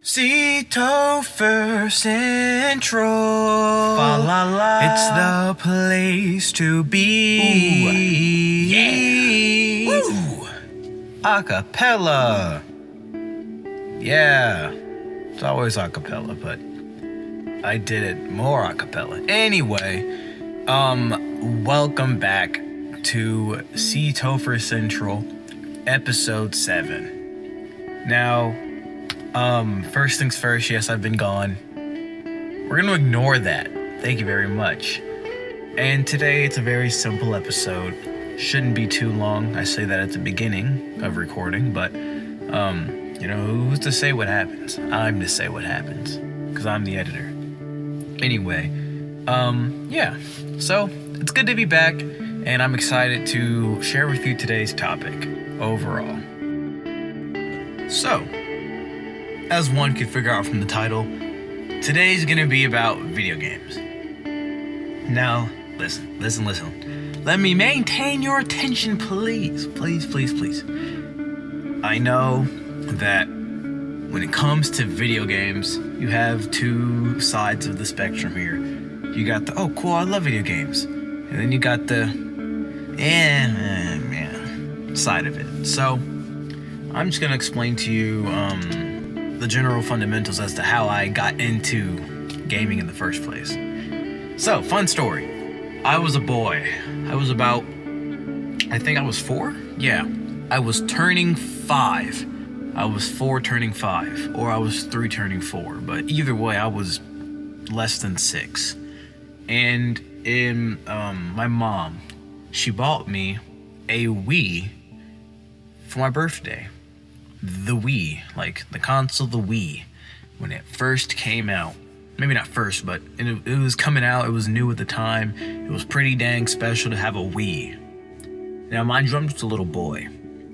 C-Topher Central. Fa la la. It's the place to be. Ooh, yeah. Woo. Acapella. Yeah. It's always acapella, but I did it more acapella. Anyway, welcome back to C-Topher Central, episode 7. Now, first things first, yes, I've been gone. We're gonna ignore that. Thank you very much. And today it's a very simple episode. Shouldn't be too long. I say that at the beginning of recording, but, who's to say what happens? I'm to say what happens, because I'm the editor. Anyway, yeah. So, it's good to be back, and I'm excited to share with you today's topic, overall. So, as one could figure out from the title, today's gonna be about video games. Now, listen. Let me maintain your attention, please. Please. I know that when it comes to video games, you have two sides of the spectrum here. You got the, oh cool, I love video games. And then you got the, side of it. So, I'm just gonna explain to you, the general fundamentals as to how I got into gaming in the first place. So, fun story. I was a boy. I was about, I think I was 4? Yeah. I was turning 5. I was 4 turning 5, or I was 3 turning 4. But either way, I was less than 6. And my mom, she bought me a Wii for my birthday. The Wii, like the console, the Wii, when it first came out. Maybe not first, but it was coming out. It was new at the time. It was pretty dang special to have a Wii. Now, mind you, I'm just a little boy,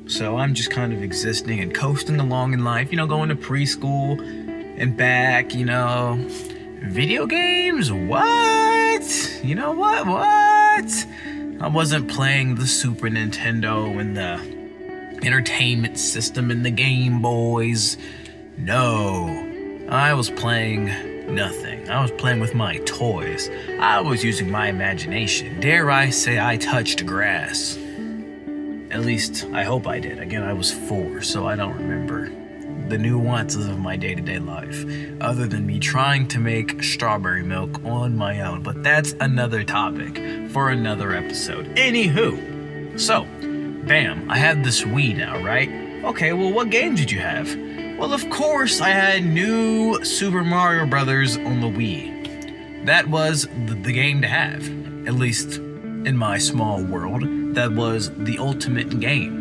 so I'm just kind of existing and coasting along in life, going to preschool and back, Video games? What? You know what? I wasn't playing the Super Nintendo and the entertainment system and the Game Boys. No, I was playing nothing. I was playing with my toys. I was using my imagination. Dare I say I touched grass? At least, I hope I did. Again, I was 4, so I don't remember the nuances of my day-to-day life, other than me trying to make strawberry milk on my own. But that's another topic for another episode. Anywho, so, bam, I have this Wii now, right? Okay, well, what games did you have? Well, of course, I had new Super Mario Brothers on the Wii. That was the game to have, at least in my small world. That was the ultimate game.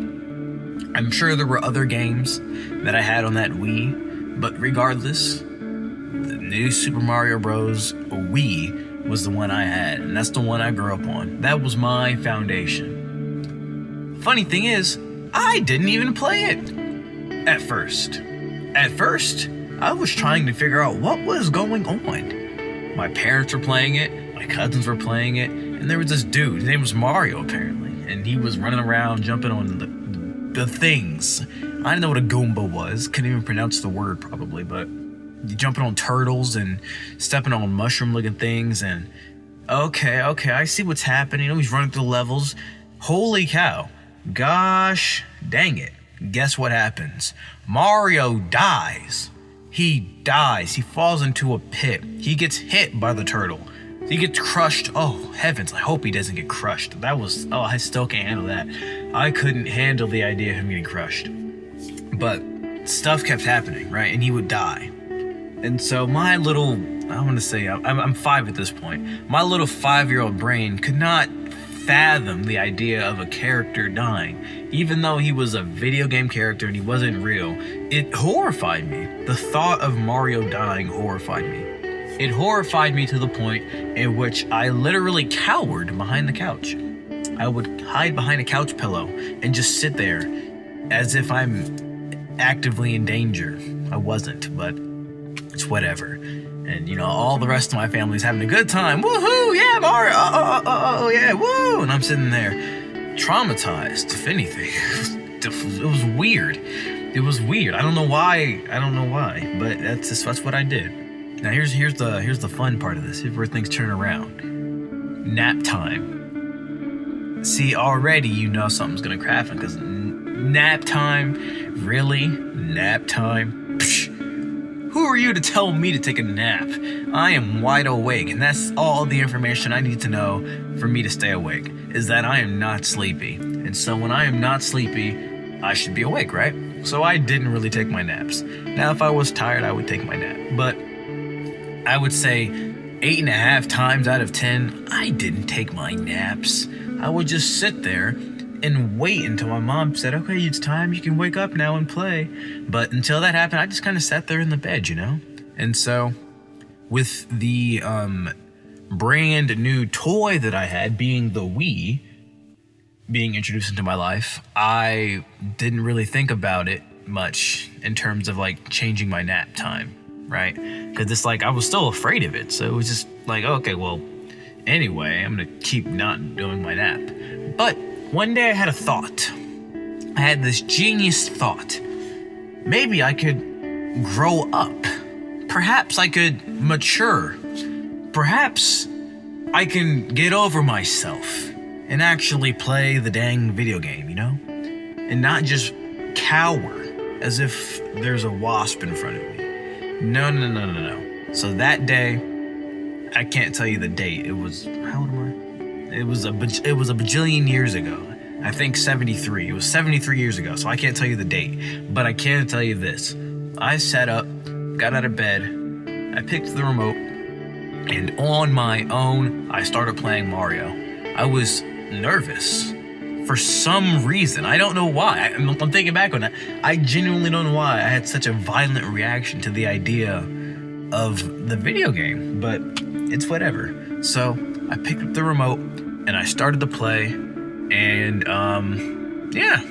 I'm sure there were other games that I had on that Wii, but regardless, the new Super Mario Bros. Wii was the one I had, and that's the one I grew up on. That was my foundation. Funny thing is, I didn't even play it at first. At first, I was trying to figure out what was going on. My parents were playing it, my cousins were playing it, and there was this dude, his name was Mario apparently, and he was running around jumping on the things. I didn't know what a Goomba was, couldn't even pronounce the word probably, but jumping on turtles and stepping on mushroom looking things, and okay, I see what's happening. He's running through the levels. Holy cow. Gosh dang it. Guess what happens? Mario dies. He dies. He falls into a pit. He gets hit by the turtle. He gets crushed. Oh, heavens. I hope he doesn't get crushed. I still can't handle that. I couldn't handle the idea of him getting crushed. But stuff kept happening, right? And he would die. And so my little, I'm 5 at this point. My little 5-year-old brain could not fathom the idea of a character dying. Even though he was a video game character and he wasn't real, it horrified me. The thought of Mario dying horrified me. It horrified me to the point in which I literally cowered behind the couch. I would hide behind a couch pillow and just sit there as if I'm actively in danger. I wasn't, but it's whatever. And, all the rest of my family's having a good time. Woohoo! Yeah, Mario! Oh, yeah, woo! And I'm sitting there, traumatized, if anything. It was weird. It was weird. I don't know why, but that's what I did. Now here's the fun part of this. Here's where things turn around. Nap time. See, already you know something's gonna happen, because nap time? Really? Nap time? Psh. Who are you to tell me to take a nap? I am wide awake, and that's all the information I need to know for me to stay awake, is that I am not sleepy. And so when I am not sleepy, I should be awake, right? So I didn't really take my naps. Now, if I was tired, I would take my nap. But I would say 8.5 times out of 10, I didn't take my naps. I would just sit there and wait until my mom said, okay, it's time, you can wake up now and play. But until that happened, I just kind of sat there in the bed, you know? And so with the brand new toy that I had, being the Wii, being introduced into my life, I didn't really think about it much in terms of like changing my nap time, right? Because it's like I was still afraid of it. So it was just like, okay, well, anyway, I'm gonna keep not doing my nap. But one day I had a thought. I had this genius thought. Maybe I could grow up. Perhaps I could mature. Perhaps I can get over myself and actually play the dang video game, you know? And not just cower as if there's a wasp in front of me. No. So that day, I can't tell you the date. It was, how old am I? It was a bajillion years ago. I think 73. It was 73 years ago, so I can't tell you the date. But I can tell you this. I sat up, got out of bed, I picked the remote, and on my own, I started playing Mario. I was nervous for some reason. I don't know why. I'm thinking back on that. I genuinely don't know why I had such a violent reaction to the idea of the video game, but it's whatever. So I picked up the remote and I started to play, and yeah.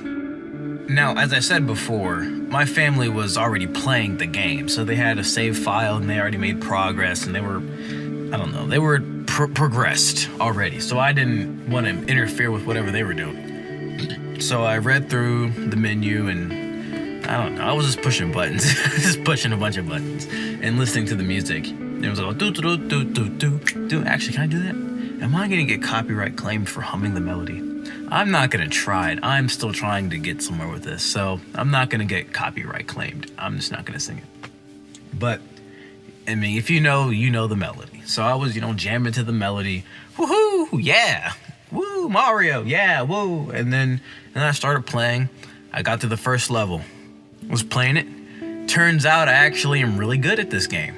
Now, as I said before, my family was already playing the game, so they had a save file and they already made progress, and they were, I don't know, they were progressed already, so I didn't want to interfere with whatever they were doing. So I read through the menu, and I don't know, I was just pushing buttons, just pushing a bunch of buttons and listening to the music. It was all do do do do do do. Actually, can I do that? Am I gonna get copyright claimed for humming the melody? I'm not gonna try it. I'm still trying to get somewhere with this, so I'm not gonna get copyright claimed. I'm just not gonna sing it. But I mean, if you know the melody. So I was, jamming to the melody. Woohoo! Yeah! Woo! Mario! Yeah! Woo! And then I started playing. I got to the first level. Was playing it. Turns out I actually am really good at this game.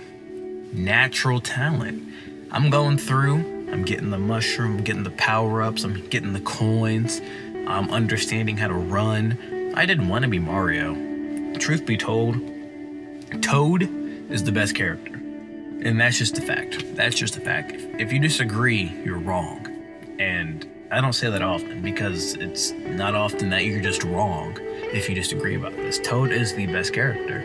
Natural talent. I'm going through. I'm getting the mushroom, I'm getting the power-ups, I'm getting the coins. I'm understanding how to run. I didn't want to be Mario. Truth be told, Toad is the best character. And that's just a fact. That's just a fact. If you disagree, you're wrong. And I don't say that often, because it's not often that you're just wrong if you disagree about this. Toad is the best character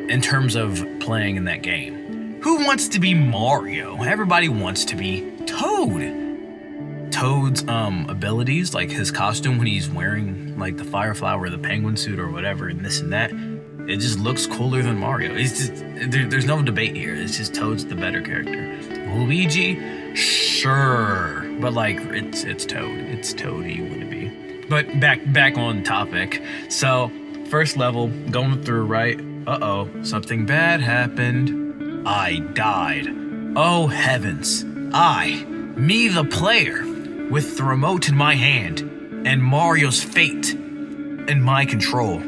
in terms of playing in that game. Who wants to be Mario? Everybody wants to be Toad. Toad's abilities, like his costume when he's wearing like the Fire Flower or the penguin suit or whatever, and this and that, it just looks cooler than Mario. It's just, there's no debate here. It's just Toad's the better character. Luigi, sure, but like it's Toad. It's Toad you want to be. But back on topic. So first level, going through, right? Uh-oh, something bad happened. I died. Oh heavens. Me the player, with the remote in my hand, and Mario's fate in my control.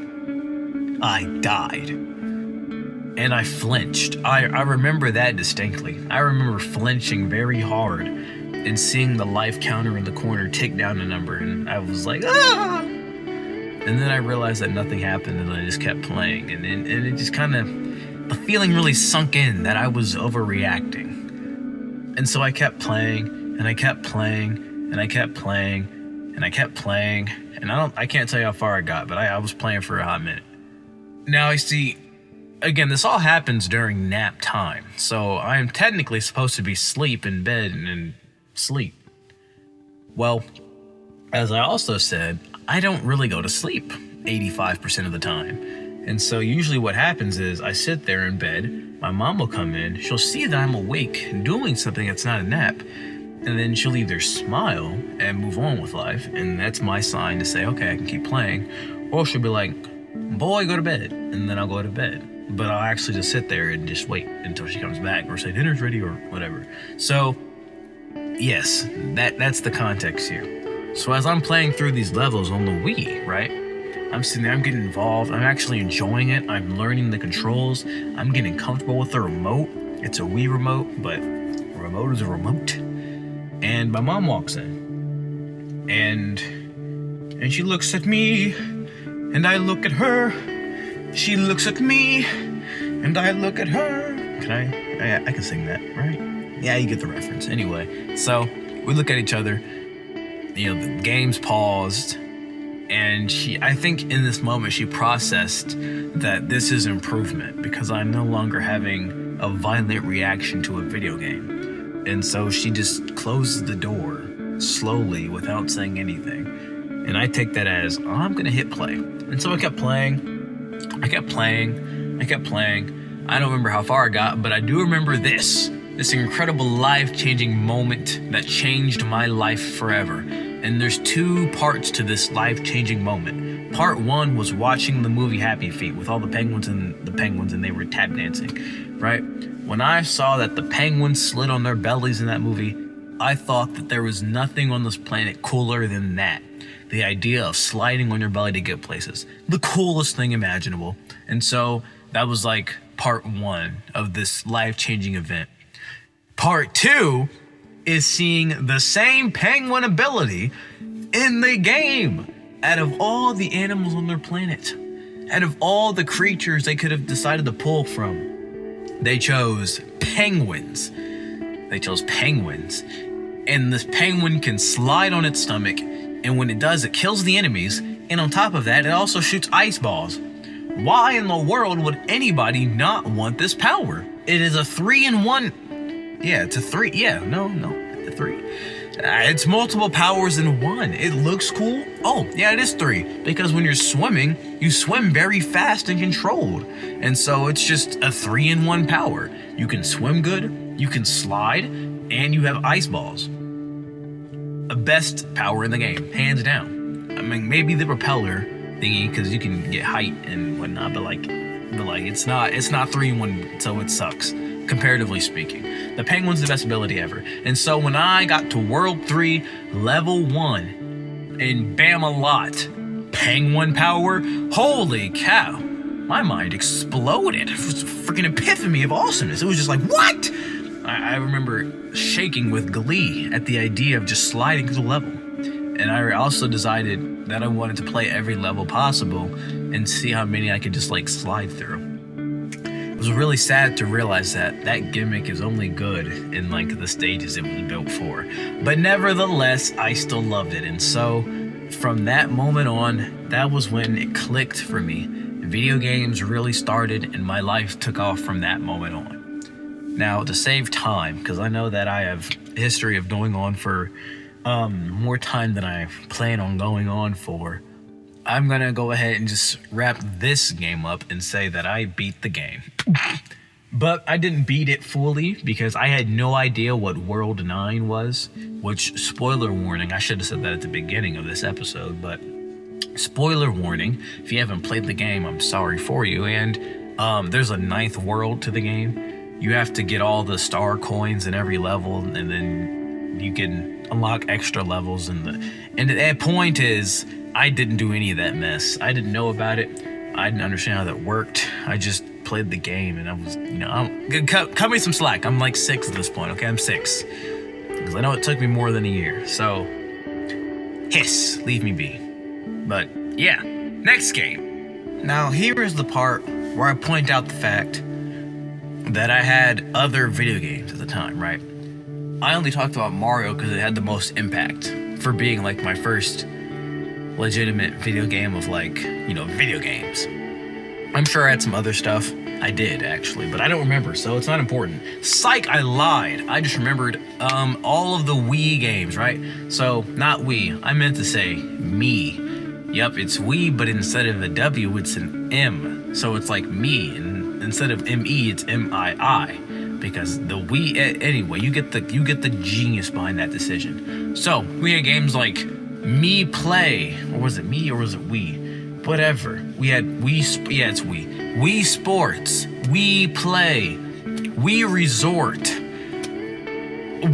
I died. And I flinched. I remember that distinctly. I remember flinching very hard and seeing the life counter in the corner tick down a number, and I was like, ah! And then I realized that nothing happened, and I just kept playing, and it just kind of, the feeling really sunk in that I was overreacting. And so I kept playing, and I kept playing, and I kept playing, and I kept playing, and I can't tell you how far I got, but I was playing for a hot minute. Now I see, again, this all happens during nap time, so I am technically supposed to be asleep in bed and sleep. Well, as I also said, I don't really go to sleep 85% of the time. And so usually what happens is I sit there in bed, my mom will come in, she'll see that I'm awake doing something that's not a nap, and then she'll either smile and move on with life, and that's my sign to say, okay, I can keep playing, or she'll be like, boy, go to bed, and then I'll go to bed. But I'll actually just sit there and just wait until she comes back, or say dinner's ready, or whatever. So yes, that's the context here. So as I'm playing through these levels on the Wii, right, I'm sitting there, I'm getting involved, I'm actually enjoying it, I'm learning the controls, I'm getting comfortable with the remote. It's a Wii remote, but a remote is a remote. And my mom walks in, and she looks at me, and I look at her. She looks at me, and I look at her. I can sing that, right? Yeah, you get the reference. Anyway, so we look at each other, the game's paused, and I think in this moment she processed that this is improvement because I'm no longer having a violent reaction to a video game. And so she just closes the door slowly without saying anything. And I take that as, I'm gonna hit play. And so I kept playing. I don't remember how far I got, but I do remember this incredible life-changing moment that changed my life forever. And there's two parts to this life-changing moment. Part one was watching the movie Happy Feet with all the penguins and they were tap dancing, right? When I saw that the penguins slid on their bellies in that movie, I thought that there was nothing on this planet cooler than that. The idea of sliding on your belly to get places. The coolest thing imaginable. And so that was like part one of this life-changing event. Part two is seeing the same penguin ability in the game. Out of all the animals on their planet, out of all the creatures they could have decided to pull from, they chose penguins. And this penguin can slide on its stomach, and when it does, it kills the enemies, and on top of that, it also shoots ice balls. Why in the world would anybody not want this power? It is a 3-in-1. Yeah, it's a 3. Yeah, no, a 3. It's multiple powers in one. It looks cool. Oh, yeah, it is 3. Because when you're swimming, you swim very fast and controlled. And so it's just a 3-in-1 power. You can swim good, you can slide, and you have ice balls. The best power in the game, hands down. I mean, maybe the propeller thingy, because you can get height and whatnot, but it's not 3-in-1, so it sucks. Comparatively speaking, the penguin's the best ability ever. And so when I got to World 3, Level 1, in Bam-A-Lot, penguin power, holy cow, my mind exploded. It was a freaking epiphany of awesomeness. It was just like, what? I remember shaking with glee at the idea of just sliding through the level. And I also decided that I wanted to play every level possible and see how many I could just slide through. It was really sad to realize that gimmick is only good in the stages it was built for. But nevertheless, I still loved it. And so from that moment on, that was when it clicked for me. Video games really started and my life took off from that moment on. Now, to save time, because I know that I have a history of going on for more time than I plan on going on for, I'm gonna go ahead and just wrap this game up and say that I beat the game. But I didn't beat it fully because I had no idea what World 9 was, which, spoiler warning, I should have said that at the beginning of this episode, but spoiler warning, if you haven't played the game, I'm sorry for you. And there's a 9th world to the game. You have to get all the star coins in every level, and then you can unlock extra levels. And the point is, I didn't do any of that mess. I didn't know about it. I didn't understand how that worked. I just played the game, and I was, cut me some slack. I'm 6 at this point, okay? I'm 6. Because I know it took me more than a year. So, hiss, leave me be. But, yeah, next game. Now, here is the part where I point out the fact that I had other video games at the time, right? I only talked about Mario because it had the most impact for being my first legitimate video game of video games. I'm sure I had some other stuff. I did actually, but I don't remember, so it's not important. Psych, I lied. I just remembered all of the Wii games, right? So not Wii, I meant to say me. Yep, it's we, but instead of a W, it's an M. So it's like me, and instead of M-E, it's M-I-I. Because the we, anyway, you get the genius behind that decision. So we had games like Me Play, or was it me, or was it we? Whatever. We had it's we. We Sports, We Play, We Resort,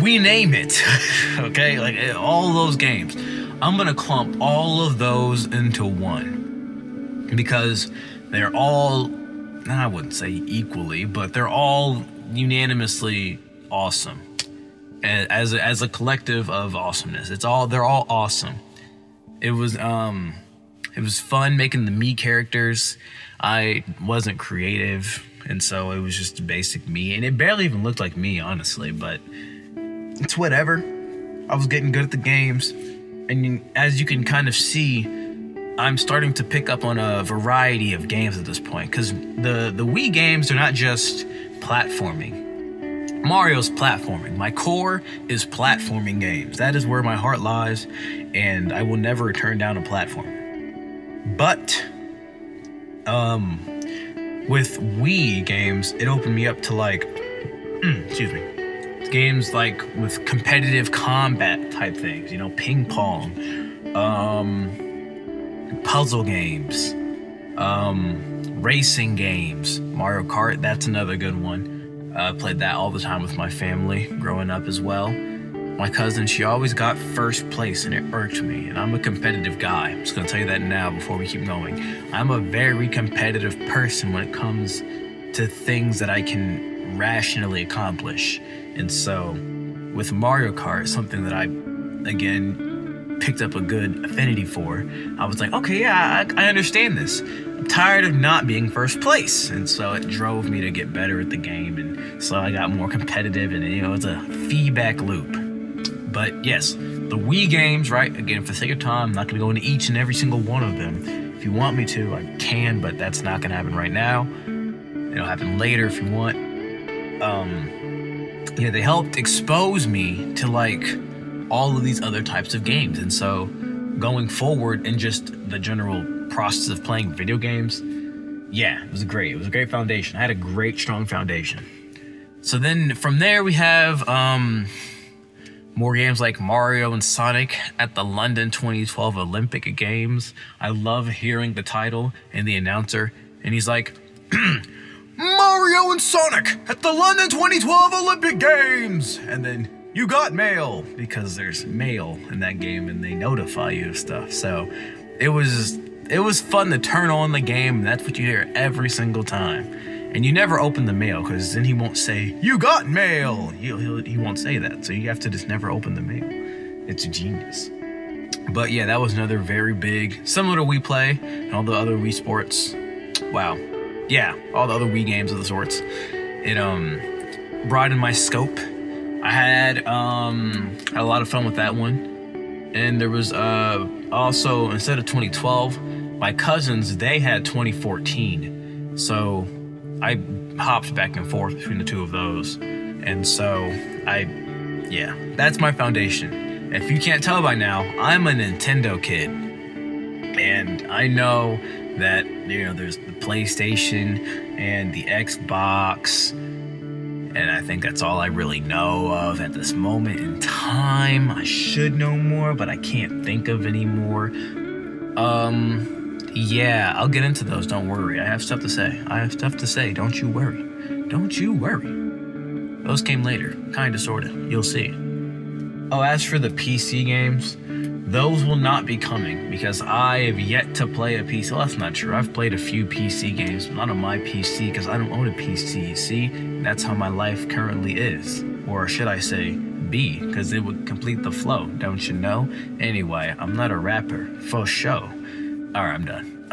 we name it. Okay, like all those games. I'm gonna clump all of those into one because they're all, I wouldn't say equally, but they're all unanimously awesome. As a collective of awesomeness, they're all awesome. It was fun making the me characters. I wasn't creative, and so it was just basic me, and it barely even looked like me, honestly. But it's whatever. I was getting good at the games. And as you can kind of see, I'm starting to pick up on a variety of games at this point. Because the Wii games are not just platforming. Mario's platforming. My core is platforming games. That is where my heart lies. And I will never turn down a platform. But with Wii games, it opened me up to excuse me. Games like with competitive combat type things, ping pong, puzzle games, racing games, Mario Kart, that's another good one. I played that all the time with my family growing up as well. My cousin, she always got first place and it irked me, and I'm a competitive guy. I'm just gonna tell you that now before we keep going. I'm a very competitive person when it comes to things that I can rationally accomplish. And so with Mario Kart, something that I, again, picked up a good affinity for, I was like, okay, yeah, I understand this. I'm tired of not being first place. And so it drove me to get better at the game. And so I got more competitive, and it's a feedback loop. But yes, the Wii games, right? Again, for the sake of time, I'm not going to go into each and every single one of them. If you want me to, I can, but that's not going to happen right now. It'll happen later if you want. They helped expose me to all of these other types of games. And so going forward in just the general process of playing video games, it was great. It was a great foundation. I had a great, strong foundation. So then from there we have more games like Mario and Sonic at the London 2012 Olympic Games. I love hearing the title and the announcer, and he's like, Mario and Sonic at the London 2012 Olympic Games! And then, you got mail, because there's mail in that game and they notify you of stuff. So it was fun to turn on the game, and that's what you hear every single time. And you never open the mail, because then he won't say, you got mail! He won't say that, so you have to just never open the mail. It's genius. But yeah, that was another very big, similar to Wii Play and all the other Wii Sports. Wow. Yeah, all the other Wii games of the sorts. It broadened my scope. I had a lot of fun with that one. And there was also, instead of 2012, my cousins, they had 2014. So I hopped back and forth between the two of those. And so that's my foundation. If you can't tell by now, I'm a Nintendo kid. And I know that, there's the PlayStation and the Xbox, and I think that's all I really know of at this moment in time. I should know more, but I can't think of any more. I'll get into those, don't worry. I have stuff to say. Don't you worry. Those came later, kinda, sorta, you'll see. Oh, as for the PC games, those will not be coming because I have yet to play a PC. Well, that's not true. I've played a few PC games, but not on my PC because I don't own a PC. See, that's how my life currently is. Or should I say, be, because it would complete the flow, don't you know? Anyway, I'm not a rapper, for show. Alright, I'm done.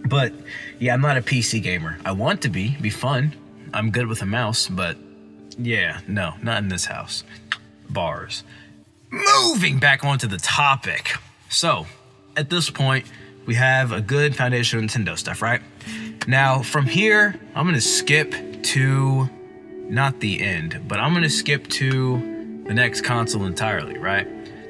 But, yeah, I'm not a PC gamer. I want to be fun. I'm good with a mouse, but, yeah, no, not in this house. Bars. Moving back onto the topic. So, at this point, we have a good foundation of Nintendo stuff, right? Now, from here, I'm going to skip to, not the end, but I'm going to skip to the next console entirely, right?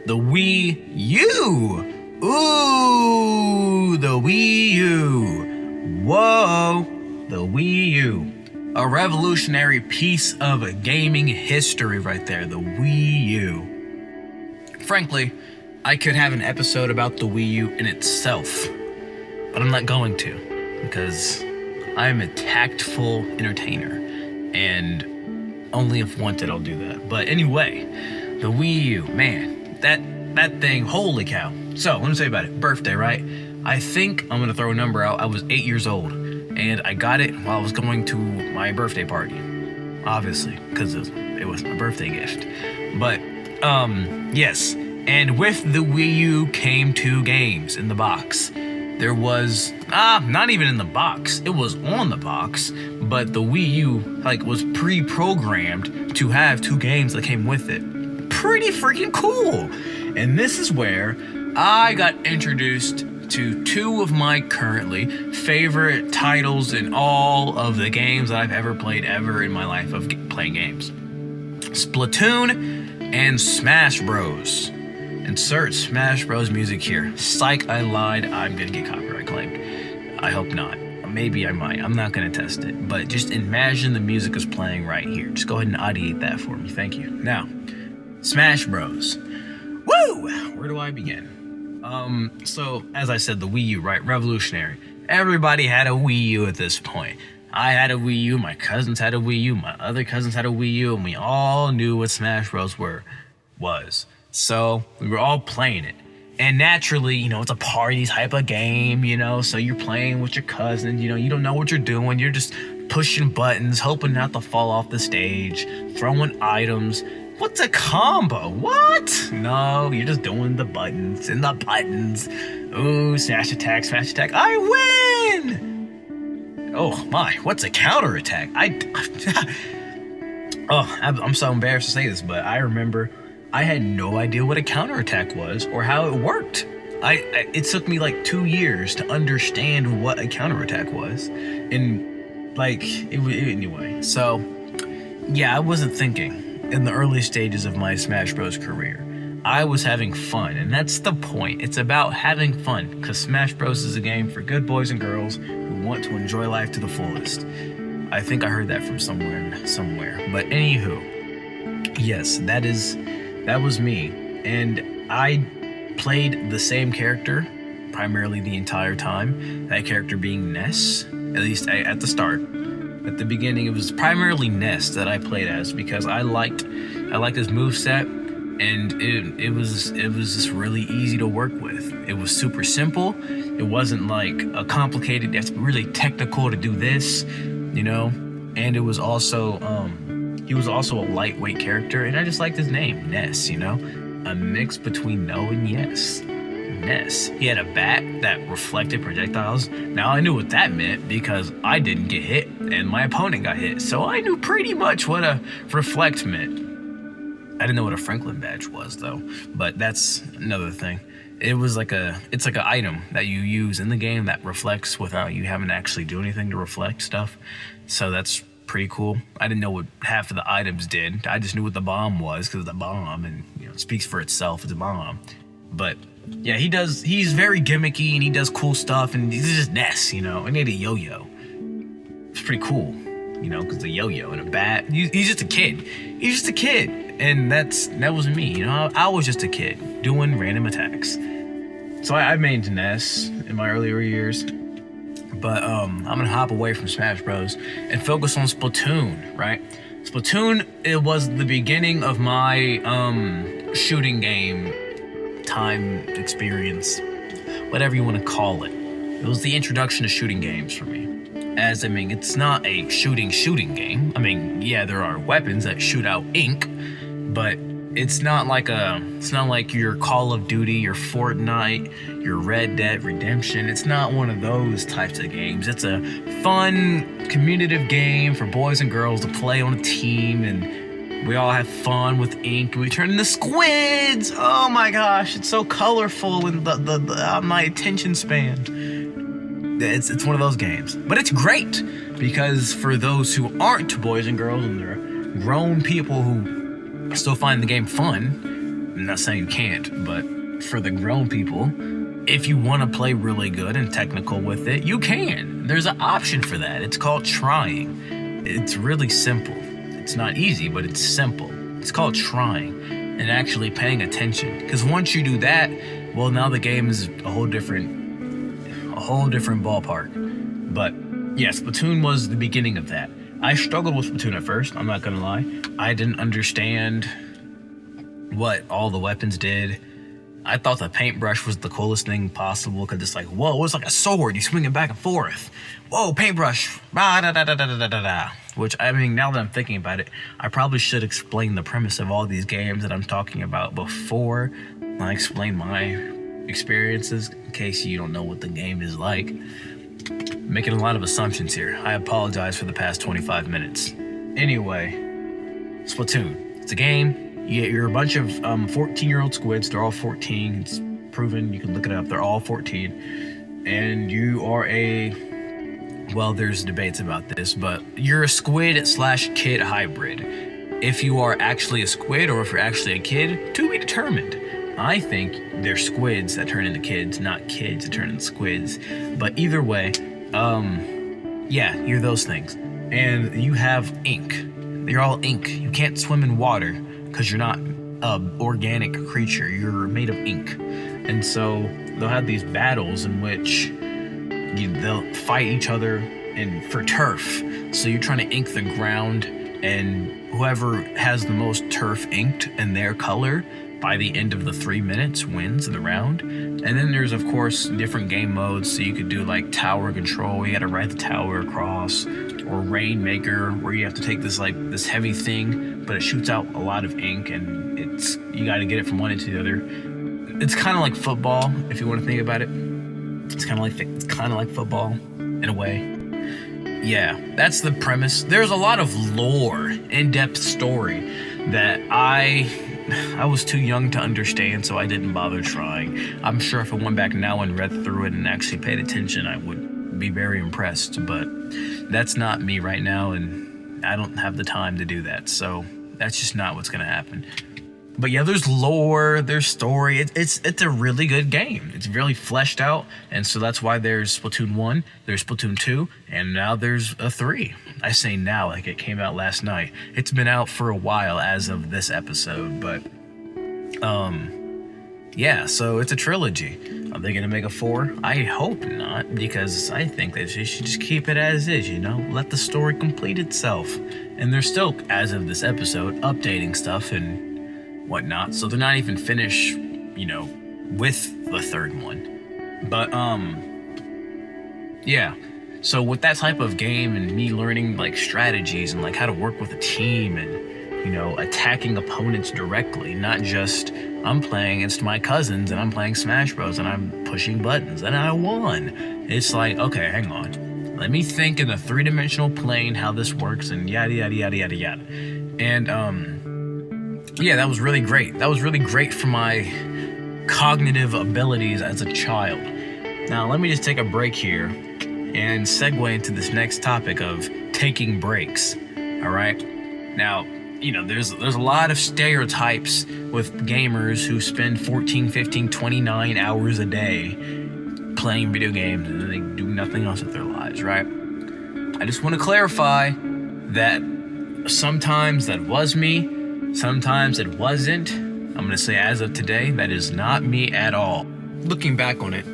The Wii U. Ooh, the Wii U. Whoa, the Wii U. A revolutionary piece of gaming history right there, the Wii U. Frankly, I could have an episode about the Wii U in itself, but I'm not going to, because I'm a tactful entertainer, and only if wanted I'll do that. But anyway, the Wii U, man, that thing, holy cow. So, let me tell you about it. Birthday, right? I think I'm gonna throw a number out. I was 8 years old, and I got it while I was going to my birthday party. Obviously, because it was my birthday gift. But, yes. And with the Wii U came 2 games in the box. There was, not even in the box. It was on the box, but the Wii U, was pre-programmed to have 2 games that came with it. Pretty freaking cool. And this is where I got introduced to 2 of my currently favorite titles in all of the games that I've ever played ever in my life of playing games. Splatoon and Smash Bros. Insert Smash Bros music here. Psych, I lied. I'm gonna get copyright claimed. I hope not. Maybe I might. I'm not gonna test it. But just imagine the music is playing right here. Just go ahead and ideate that for me. Thank you. Now, Smash Bros. Woo! Where do I begin? So, as I said, the Wii U, right? Revolutionary. Everybody had a Wii U at this point. I had a Wii U, my cousins had a Wii U, my other cousins had a Wii U, and we all knew what Smash Bros. was. So, we were all playing it. And naturally, it's a party type of game, so you're playing with your cousins, you don't know what you're doing, you're just pushing buttons, hoping not to fall off the stage, throwing items. What's a combo? What? No, you're just doing the buttons and the buttons. Ooh, smash attack, I win! Oh my, what's a counterattack? I'm so embarrassed to say this, but I remember I had no idea what a counterattack was or how it worked. It took me 2 years to understand what a counterattack was. And anyway, so yeah, I wasn't thinking in the early stages of my Smash Bros. Career. I was having fun, and that's the point. It's about having fun, because Smash Bros. Is a game for good boys and girls who want to enjoy life to the fullest. I think I heard that from somewhere. But anywho, yes, that was me. And I played the same character primarily the entire time. That character being Ness, at least at the start. At the beginning, it was primarily Ness that I played as because I liked his moveset, and it was just really easy to work with. It was super simple. It wasn't a complicated, it's really technical to do this, And it was also he was also a lightweight character, and I just liked his name, Ness, a mix between no and yes. Ness. He had a bat that reflected projectiles. Now I knew what that meant because I didn't get hit and my opponent got hit, so I knew pretty much what a reflect meant. I didn't know what a Franklin badge was though, but that's another thing. It's like an item that you use in the game that reflects without you having to actually do anything to reflect stuff. So that's pretty cool. I didn't know what half of the items did. I just knew what the bomb was because of the bomb, and it speaks for itself. It's a bomb. But yeah, he's very gimmicky and he does cool stuff, and he's just Ness, and he had a yo-yo. It's pretty cool, because the yo-yo and a bat. He's just a kid. And that was me, I was just a kid doing random attacks. So I mained Ness in my earlier years. But I'm gonna hop away from Smash Bros. And focus on Splatoon, right? Splatoon, it was the beginning of my shooting game time experience, whatever you want to call it. It was the introduction to shooting games for me. It's not a shooting game. Yeah, there are weapons that shoot out ink, but it's not like your Call of Duty, your Fortnite, your Red Dead Redemption. It's not one of those types of games. It's a fun, communicative game for boys and girls to play on a team, and we all have fun with ink. We turn into squids. Oh my gosh, it's so colorful, and my attention span. It's one of those games, but it's great because for those who aren't boys and girls and they're grown people who still find the game fun, I'm not saying you can't, but for the grown people, if you want to play really good and technical with it, you can. There's an option for that. It's called trying. It's really simple. It's not easy, but it's simple. It's called trying and actually paying attention. Because once you do that, well, now the game is a whole different ballpark. But yeah, Splatoon was the beginning of that. I struggled with Splatoon at first, I'm not gonna lie. I didn't understand what all the weapons did. I thought the paintbrush was the coolest thing possible because it's like, whoa, it's like a sword. You swing it back and forth. Whoa, paintbrush. Which, I mean, now that I'm thinking about it, I probably should explain the premise of all these games that I'm talking about before I explain my experiences, in case you don't know what the game is like. Making a lot of assumptions here. I apologize for the past 25 minutes. Anyway, Splatoon. It's a game. You're a bunch of 14-year-old squids. They're all 14. It's proven. You can look it up. They're all 14. And you are well, there's debates about this, but you're a squid/kid hybrid. If you are actually a squid or if you're actually a kid, to be determined. I think they're squids that turn into kids, not kids that turn into squids. But either way, yeah, you're those things. And you have ink. You're all ink. You can't swim in water because you're not an organic creature. You're made of ink. And so they'll have these battles in which they'll fight each other for turf. So you're trying to ink the ground, and whoever has the most turf inked in their color by the end of the 3 minutes wins the round. And then there's, of course, different game modes. So you could do like tower control. You got to ride the tower across, or Rainmaker, where you have to take this heavy thing, but it shoots out a lot of ink, and you got to get it from one end to the other. It's kind of like football, if you want to think about it. It's kind of like football in a way. Yeah, that's the premise. There's a lot of lore, in-depth story that I was too young to understand, so I didn't bother trying. I'm sure if I went back now and read through it and actually paid attention, I would be very impressed, but that's not me right now, and I don't have the time to do that, so that's just not what's gonna happen. But yeah, there's lore, there's story. It's a really good game. It's really fleshed out, and so that's why there's Splatoon 1, there's Splatoon 2, and now there's a 3. I say now like it came out last night. It's been out for a while as of this episode, but yeah, so it's a trilogy. Are they gonna make a 4? I hope not, because I think that they should just keep it as is, let the story complete itself. And they're still, as of this episode, updating stuff and whatnot, so they're not even finished, with the third one. But yeah, so with that type of game and me learning like strategies and like how to work with a team and attacking opponents directly, not just I'm playing against my cousins and I'm playing Smash Bros and I'm pushing buttons and I won. It's like, okay, hang on, let me think in a 3-dimensional plane how this works and yada yada yada yada yada. And yeah, that was really great. That was really great for my cognitive abilities as a child. Now, let me just take a break here and segue into this next topic of taking breaks. All right? Now, there's a lot of stereotypes with gamers who spend 14, 15, 29 hours a day playing video games and they do nothing else with their lives, right? I just want to clarify that sometimes that was me. Sometimes it wasn't. I'm gonna say as of today, that is not me at all. Looking back on it,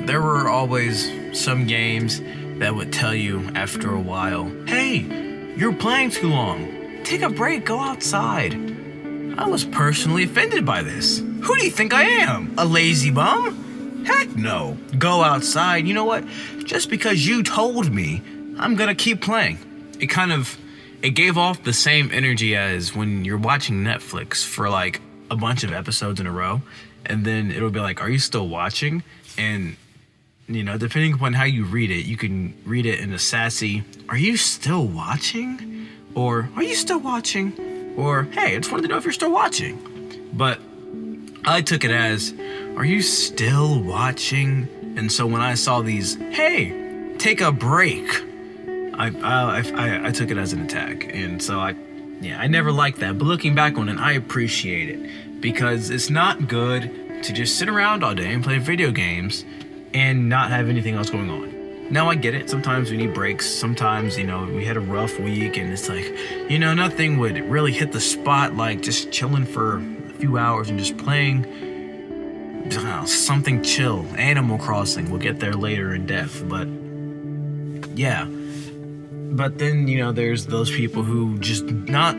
there were always some games that would tell you after a while, hey, you're playing too long. Take a break, go outside. I was personally offended by this. Who do you think I am? A lazy bum? Heck no. Go outside. You know what? Just because you told me, I'm gonna keep playing. It gave off the same energy as when you're watching Netflix for like a bunch of episodes in a row, and then it'll be like, are you still watching? And depending upon how you read it, you can read it in a sassy, are you still watching? Or are you still watching? Or hey, I just wanted to know if you're still watching. But I took it as, are you still watching? And so when I saw these, hey, take a break, I took it as an attack, and so I never liked that. But looking back on it, I appreciate it because it's not good to just sit around all day and play video games and not have anything else going on. Now I get it. Sometimes we need breaks. Sometimes, we had a rough week and it's like, nothing would really hit the spot like just chilling for a few hours and just playing something chill. Animal Crossing. We'll get there later in depth, but yeah. But then, there's those people who just not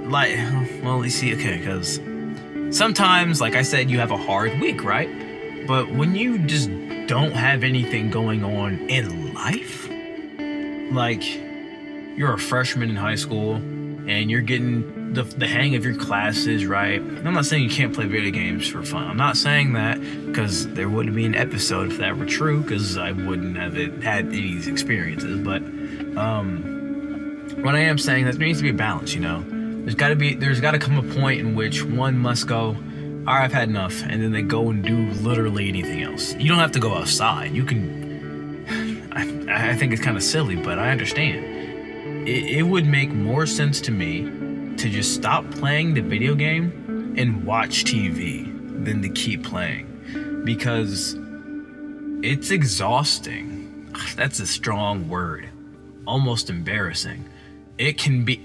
like, well, you see, okay, because sometimes, like I said, you have a hard week, right? But when you just don't have anything going on in life, like you're a freshman in high school and you're getting the hang of your classes, right? I'm not saying you can't play video games for fun. I'm not saying that because there wouldn't be an episode if that were true, because I wouldn't have had these experiences. But what I am saying is there needs to be a balance, There's got to come a point in which one must go, all right, I've had enough, and then they go and do literally anything else. You don't have to go outside. You can. I think it's kind of silly, but I understand. It would make more sense to me to just stop playing the video game and watch TV than to keep playing, because it's exhausting. That's a strong word. Almost embarrassing. It can be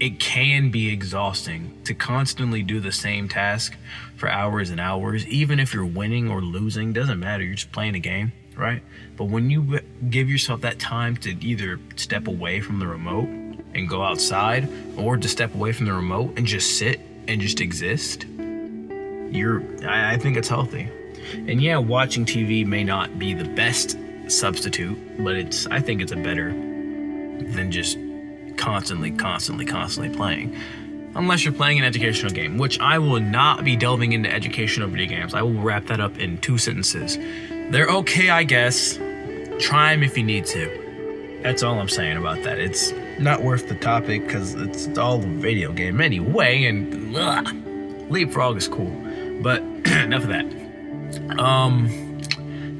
exhausting to constantly do the same task for hours and hours. Even if you're winning or losing, doesn't matter. You're just playing a game, right? But when you give yourself that time to either step away from the remote and go outside, or to step away from the remote and just sit and just exist, I think it's healthy. And yeah, watching TV may not be the best substitute, but I think it's a better than just constantly playing. Unless you're playing an educational game, which I will not be delving into educational video games. I will wrap that up in 2 sentences. They're okay, I guess. Try them if you need to. That's all I'm saying about that. It's not worth the topic because it's all a video game anyway, and Leapfrog is cool. But enough of that.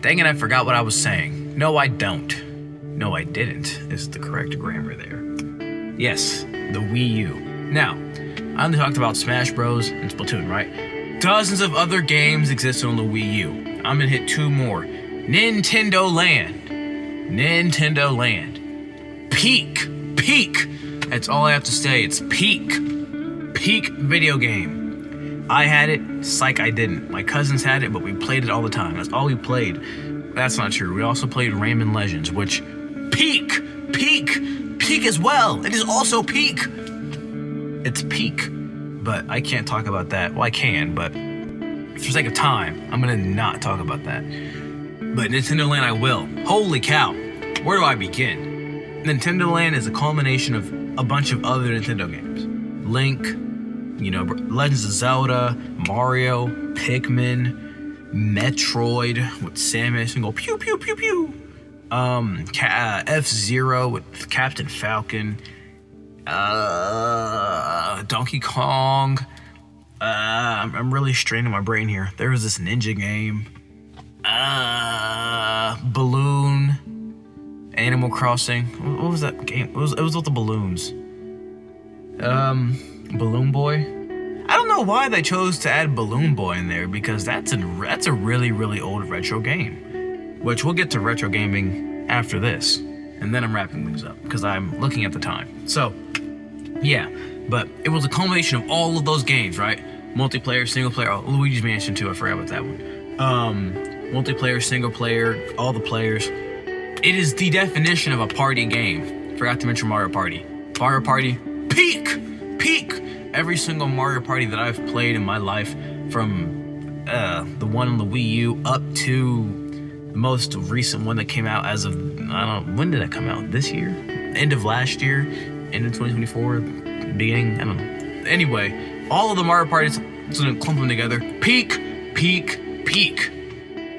Dang it, I forgot what I was saying. No, I don't. No, I didn't, is the correct grammar there. Yes, the Wii U. Now, I only talked about Smash Bros. And Splatoon, right? Dozens of other games existed on the Wii U. I'm gonna hit 2 more. Nintendo Land. Peak. That's all I have to say. It's peak video game. I had it, psych, I didn't. My cousins had it, but we played it all the time. That's all we played. That's not true. We also played Rayman Legends, which peak as well. It is also peak. It's peak, but I can't talk about that. Well, I can, but for sake of time, I'm gonna not talk about that. But Nintendo Land I will. Holy cow. Where do I begin? Nintendo Land is a culmination of a bunch of other Nintendo games. Link, Legends of Zelda, Mario, Pikmin, Metroid with Samus and go pew pew pew pew. F-Zero with Captain Falcon. Donkey Kong. I'm really straining my brain here. There was this ninja game. Balloon. Animal Crossing. What was that game? It was with the balloons. Balloon Boy. I don't know why they chose to add Balloon Boy in there, because that's a really, really old retro game. Which we'll get to retro gaming after this. And then I'm wrapping things up, because I'm looking at the time. So, yeah. But it was a culmination of all of those games, right? Multiplayer, single player, Luigi's Mansion 2, I forgot about that one. Multiplayer, single player, all the players. It is the definition of a party game. Forgot to mention Mario Party. Mario Party, peak! Every single Mario Party that I've played in my life, from the one on the Wii U up to the most recent one that came out as of, when did that come out? This year? End of last year? End of 2024? Beginning? I don't know. Anyway, all of the Mario Parties, so clump them together. Peak.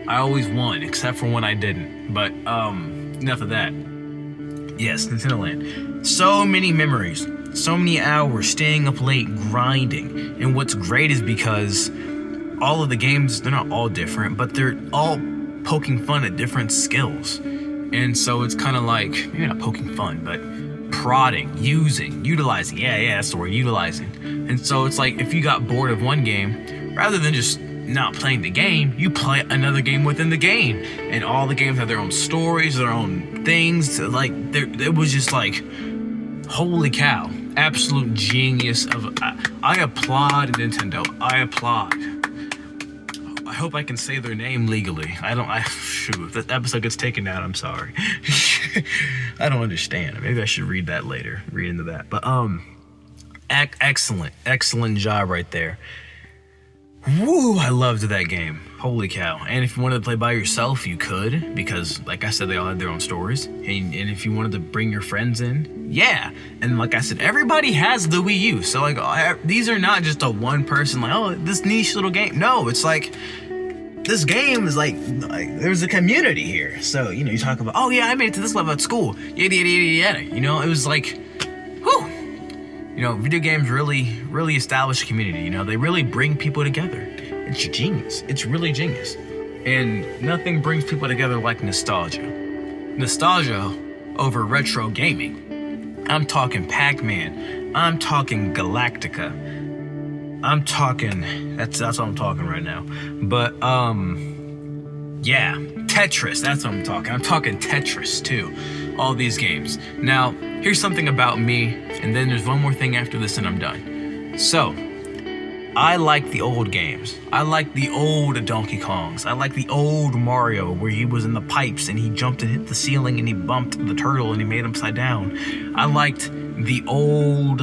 I always won, except for when I didn't. But, enough of that. Yes, Nintendo Land. So many memories. So many hours staying up late, grinding. And what's great is because all of the games, they're not all different, but they're all poking fun at different skills. And so it's kind of like, maybe not poking fun, but prodding, utilizing. Yeah, that's the word, utilizing. And so it's like, if you got bored of one game, rather than just not playing the game, you play another game within the game, and all the games have their own stories, their own things. Like it was just like, holy cow, absolute genius of. I applaud Nintendo. I applaud. I hope I can say their name legally. Shoot, if this episode gets taken down, I'm sorry. I don't understand. Maybe I should read that later. Read into that. But excellent job right there. Woo, I loved that game. Holy cow. And if you wanted to play by yourself, you could, because like I said, they all had their own stories. And if you wanted to bring your friends in, yeah. And like I said, everybody has the Wii U. So like, these are not just a one person, like, oh, this niche little game. No, it's like, this game is like there's a community here. So, you know, you talk about, oh yeah, I made it to this level at school. Yada, yada, yada, yada. You know, it was like, whew. You know, video games really establish a community. You know, they really bring people together. It's genius. It's really genius. And nothing brings people together like nostalgia. Nostalgia over retro gaming. I'm talking Pac-Man. I'm talking Galactica. I'm talking, that's what I'm talking right now. But, yeah, Tetris, that's what I'm talking. I'm talking Tetris, too. All these games. Now, here's something about me, and then there's one more thing after this and I'm done. So, I like the old games. I like the old Donkey Kongs. I like the old Mario where he was in the pipes and he jumped and hit the ceiling and he bumped the turtle and he made him upside down. I liked the old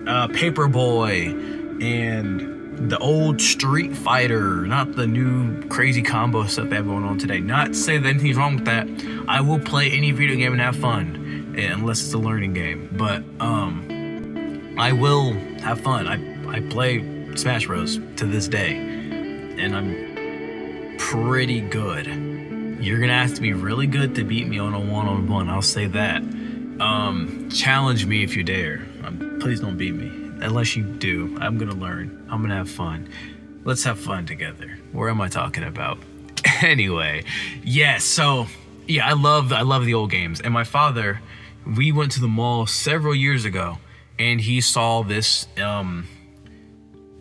Paperboy and the old Street Fighter, not the new crazy combo stuff they have going on today. Not to say that anything's wrong with that. I will play any video game and have fun, unless it's a learning game. But I will have fun. I play Smash Bros. To this day, and I'm pretty good. You're gonna have to be really good to beat me on a one-on-one. I'll say that. Challenge me if you dare. Please don't beat me. Unless you do, I'm gonna learn. I'm gonna have fun. Let's have fun together. Where am I talking about? Anyway, yeah. So yeah, I love the old games. And my father, we went to the mall several years ago, and he saw this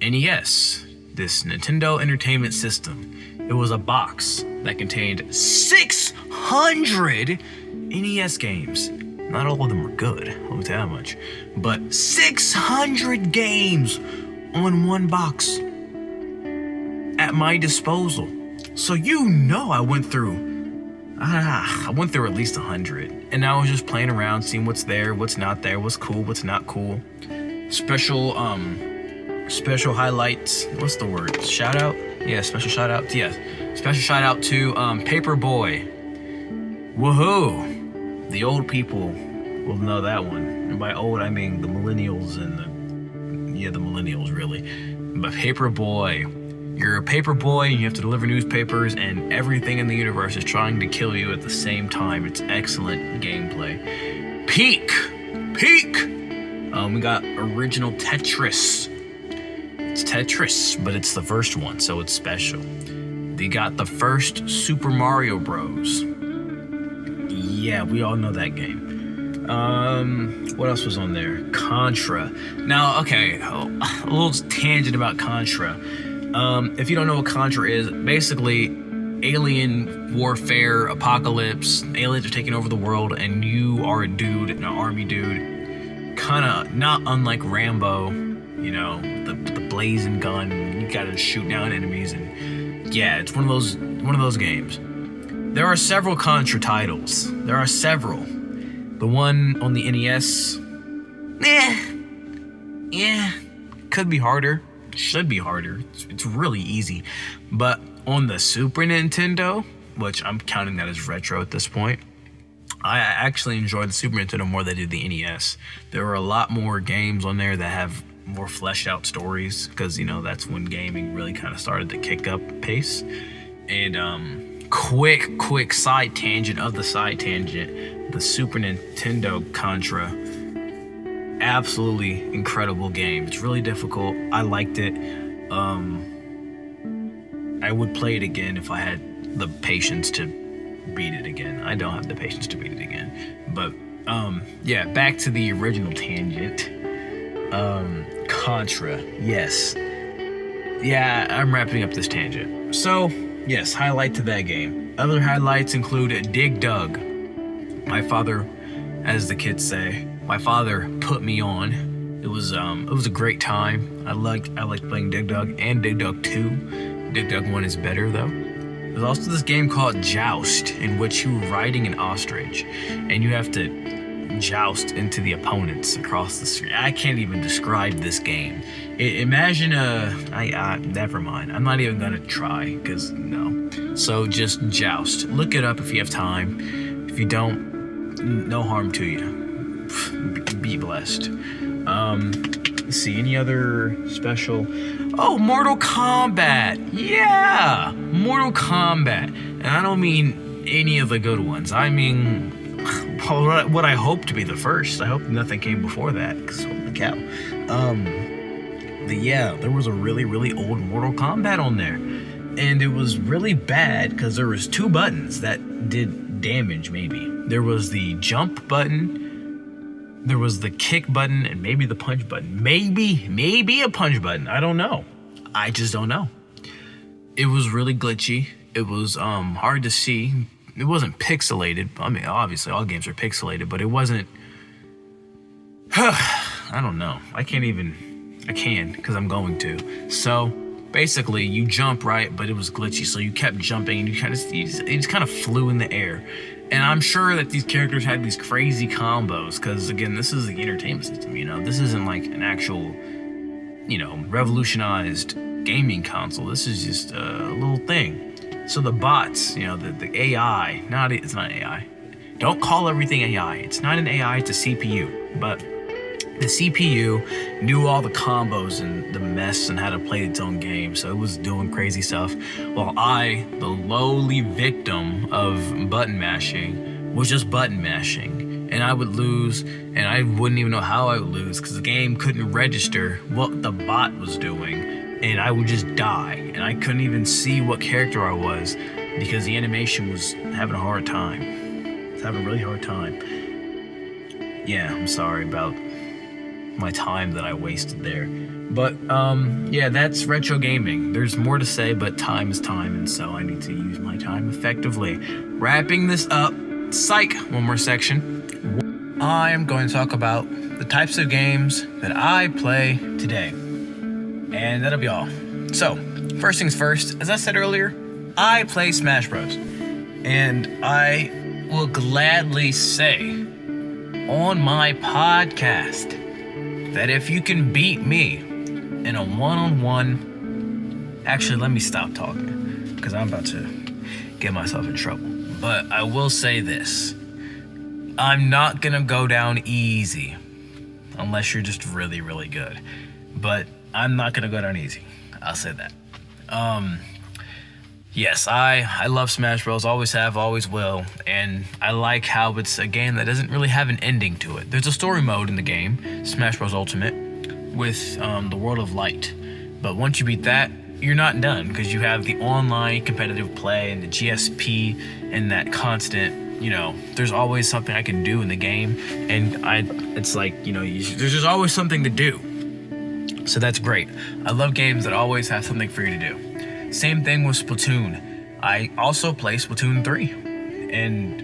NES, this Nintendo Entertainment System. It was a box that contained 600 NES games. Not all of them were good, I'll tell you that much. But 600 games on one box at my disposal. So you know I went through at least 100. And I was just playing around, seeing what's there, what's not there, what's cool, what's not cool. Special highlights. What's the word? Shout out? Yeah, special shout out. Yeah, special shout out to Paperboy. Woohoo! The old people will know that one. And by old, I mean the millennials and the millennials really. But Paperboy, you're a paperboy and you have to deliver newspapers and everything in the universe is trying to kill you at the same time. It's excellent gameplay. Peak! We got original Tetris. It's Tetris, but it's the first one, so it's special. They got the first Super Mario Bros. Yeah, we all know that game. What else was on there? Contra. Now, okay, a little tangent about Contra. If you don't know what Contra is, basically alien warfare, apocalypse, aliens are taking over the world, and you are a dude, an army dude, kind of not unlike Rambo, you know, the blazing gun, you gotta shoot down enemies, and yeah, it's one of those games. There are several Contra titles. There are several. The one on the NES, could be harder. Should be harder. It's really easy. But on the Super Nintendo, which I'm counting that as retro at this point, I actually enjoyed the Super Nintendo more than I did the NES. There were a lot more games on there that have more fleshed out stories, because, you know, that's when gaming really kind of started to kick up pace. And quick side tangent of the side tangent, the Super Nintendo Contra, absolutely incredible game. It's really difficult. I liked it. I would play it again if I had the patience to beat it again. I don't have the patience to beat it again. But yeah, back to the original tangent. Contra, yes. yeah, I'm wrapping up this tangent. So, yes, highlight to that game. Other highlights include Dig Dug. My father, as the kids say, my father put me on. It was a great time. I liked playing Dig Dug and Dig Dug 2. Dig Dug 1 is better though. There's also this game called Joust, in which you're riding an ostrich, and you have to joust into the opponents across the screen. I can't even describe this game. Imagine never mind. I'm not even gonna try, because no. So just Joust. Look it up if you have time. If you don't, no harm to you. Be blessed. Let's see, any other special? Oh, Mortal Kombat. Yeah, Mortal Kombat. And I don't mean any of the good ones. I mean what I hope to be the first. I hope nothing came before that, because holy cow. Yeah, there was a really, really old Mortal Kombat on there. And it was really bad because there was 2 buttons that did damage, maybe. There was the jump button, there was the kick button, and maybe the punch button. Maybe a punch button. I don't know. I just don't know. It was really glitchy. It was hard to see. It wasn't pixelated. I mean, obviously all games are pixelated, but it wasn't. I don't know. I can because I'm going to. So basically you jump, right, but it was glitchy, so you kept jumping and you just kind of flew in the air. And I'm sure that these characters had these crazy combos, because again, this is the entertainment system, this isn't like an actual, revolutionized gaming console. This is just a little thing. So the bots, the AI, it's not AI. Don't call everything AI. It's not an AI, it's a CPU. But the CPU knew all the combos and the mess and how to play its own game, so it was doing crazy stuff, while I, the lowly victim of button mashing, was just button mashing. And I would lose, and I wouldn't even know how I would lose, because the game couldn't register what the bot was doing, and I would just die, and I couldn't even see what character I was, because the animation was having a hard time. It's having a really hard time. Yeah, I'm sorry about my time that I wasted there. But yeah, that's retro gaming. There's more to say, but time is time, and so I need to use my time effectively. Wrapping this up, psych, one more section. I am going to talk about the types of games that I play today. And that'll be all. So, first things first, as I said earlier, I play Smash Bros. And I will gladly say on my podcast that if you can beat me in a one-on-one... Actually, let me stop talking, because I'm about to get myself in trouble. But I will say this. I'm not gonna go down easy, unless you're just really, really good. But I'm not gonna go down easy. I'll say that. Yes, I love Smash Bros. Always have, always will. And I like how it's a game that doesn't really have an ending to it. There's a story mode in the game, Smash Bros. Ultimate, with the World of Light. But once you beat that, you're not done, because you have the online competitive play and the GSP and that constant, there's always something I can do in the game. And it's like, there's just always something to do. So that's great. I love games that always have something for you to do. Same thing with Splatoon. I also play Splatoon 3. And,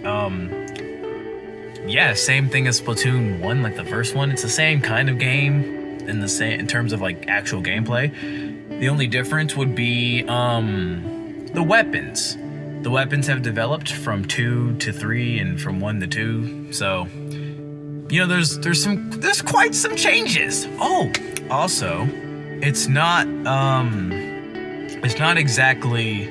yeah, same thing as Splatoon 1, like the first one. It's the same kind of game in terms of, like, actual gameplay. The only difference would be, the weapons. The weapons have developed from 2 to 3 and from 1 to 2. So, there's quite some changes. Oh, also, it's not exactly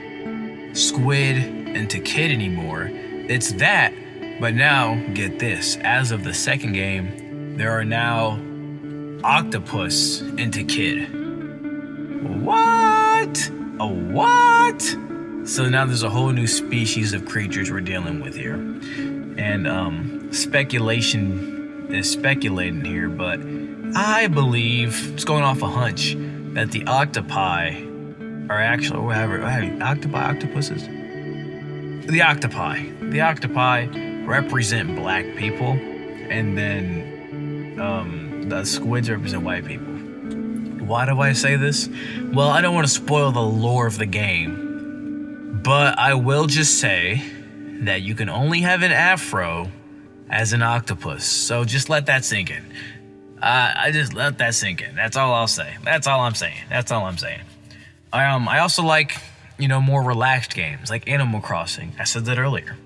Squid into Kid anymore. It's that, but now, get this, as of the second game, there are now Octopus into Kid. What? A what? So now there's a whole new species of creatures we're dealing with here. And speculation is speculating here, but I believe, it's going off a hunch, that the octopi are actually, octopuses? The octopi represent black people, and then the squids represent white people. Why do I say this? Well, I don't want to spoil the lore of the game, but I will just say that you can only have an afro as an octopus. So just let that sink in. I just let that sink in. That's all I'll say. That's all I'm saying. I also like, more relaxed games like Animal Crossing. I said that earlier.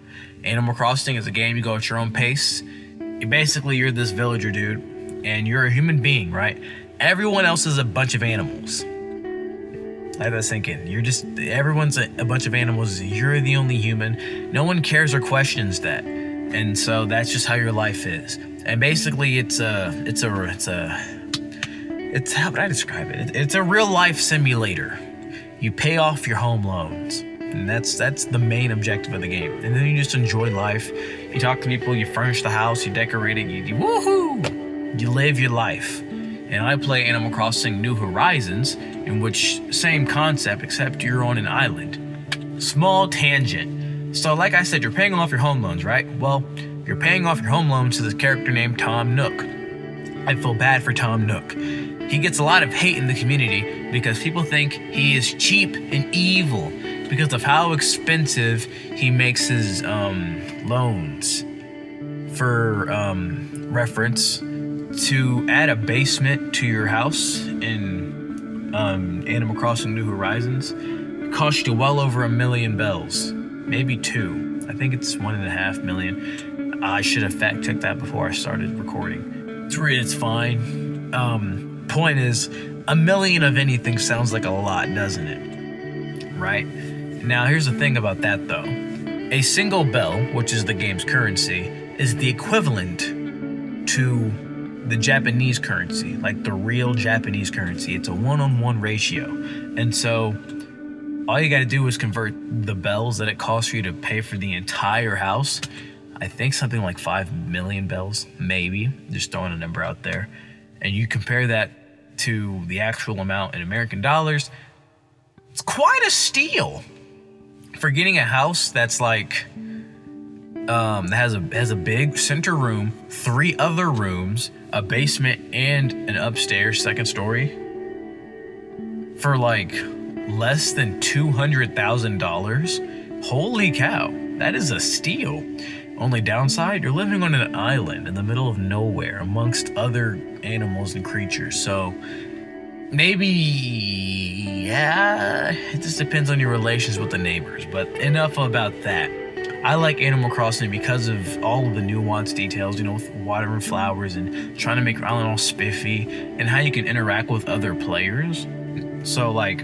Animal Crossing is a game you go at your own pace. You're this villager dude, and you're a human being, right? Everyone else is a bunch of animals. Let that sink in. Everyone's a bunch of animals. You're the only human. No one cares or questions that. And so that's just how your life is. And basically it's how would I describe it? It's a real life simulator. You pay off your home loans. And that's the main objective of the game. And then you just enjoy life. You talk to people, you furnish the house, you decorate it, you woohoo! You live your life. And I play Animal Crossing New Horizons, in which same concept, except you're on an island. Small tangent. So like I said, you're paying off your home loans, right? Well, you're paying off your home loans to this character named Tom Nook. I feel bad for Tom Nook. He gets a lot of hate in the community because people think he is cheap and evil because of how expensive he makes his loans. For reference, to add a basement to your house in Animal Crossing New Horizons costs you well over $1 million bells, maybe 2. I think it's 1.5 million. I should have fact checked that before I started recording. It's fine. Point is, $1 million of anything sounds like a lot, doesn't it? Right? Now here's the thing about that though. A single bell, which is the game's currency, is the equivalent to the Japanese currency, like the real Japanese currency. It's a 1-on-1 ratio. And so all you gotta do is convert the bells that it costs for you to pay for the entire house. I think something like 5 million bells, maybe, just throwing a number out there. And you compare that to the actual amount in American dollars, it's quite a steal. For getting a house that's like, has a big center room, 3 other rooms, a basement, and an upstairs second story for like less than $200,000. Holy cow, that is a steal. Only downside, you're living on an island in the middle of nowhere amongst other animals and creatures. So maybe, yeah, it just depends on your relations with the neighbors. But enough about that. I like Animal Crossing because of all of the nuanced details, with water and flowers and trying to make your island all spiffy and how you can interact with other players. So like,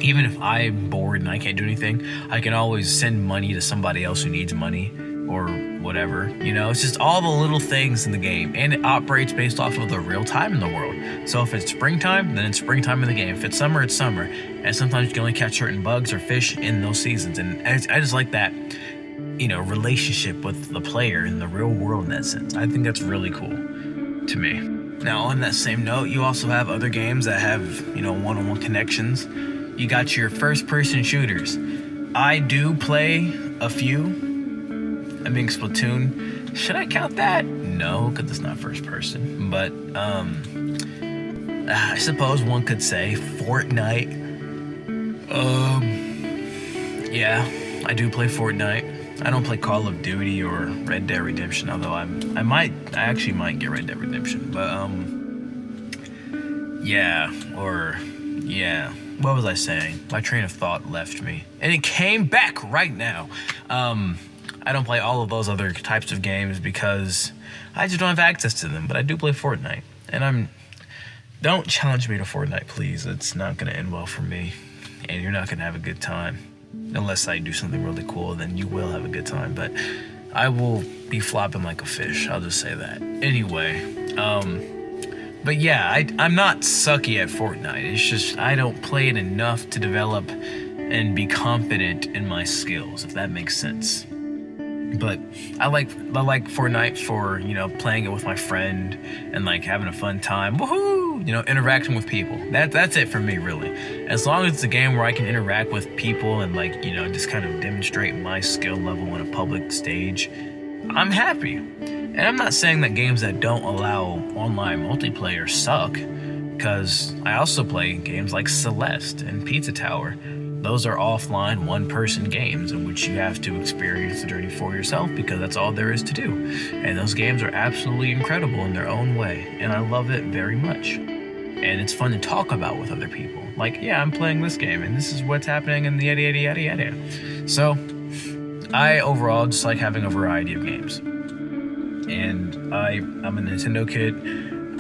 even if I'm bored and I can't do anything, I can always send money to somebody else who needs money or whatever. It's just all the little things in the game, and it operates based off of the real time in the world. So if it's springtime, then it's springtime in the game. If it's summer, it's summer. And sometimes you can only catch certain bugs or fish in those seasons. And I just like that, relationship with the player in the real world in that sense. I think that's really cool to me. Now, on that same note, you also have other games that have, one-on-one connections. You got your first-person shooters. I do play a few. I mean, Splatoon. Should I count that? No, because it's not first person. But I suppose one could say Fortnite. Yeah, I do play Fortnite. I don't play Call of Duty or Red Dead Redemption, although I actually might get Red Dead Redemption. But what was I saying? My train of thought left me, and it came back right now. I don't play all of those other types of games because I just don't have access to them, but I do play Fortnite. And don't challenge me to Fortnite, please. It's not gonna end well for me, and you're not gonna have a good time. Unless I do something really cool, then you will have a good time, but I will be flopping like a fish, I'll just say that. Anyway, but yeah, I'm not sucky at Fortnite. It's just I don't play it enough to develop and be confident in my skills, if that makes sense. But I like Fortnite for, playing it with my friend and like having a fun time. Woohoo! Interacting with people. That's it for me, really. As long as it's a game where I can interact with people and like, just kind of demonstrate my skill level on a public stage, I'm happy. And I'm not saying that games that don't allow online multiplayer suck, because I also play games like Celeste and Pizza Tower. Those are offline one-person games in which you have to experience the journey for yourself because that's all there is to do. And those games are absolutely incredible in their own way, and I love it very much. And it's fun to talk about with other people. Like, yeah, I'm playing this game, and this is what's happening, and yada, yada, yada, yada. So, I overall just like having a variety of games. And I'm a Nintendo kid.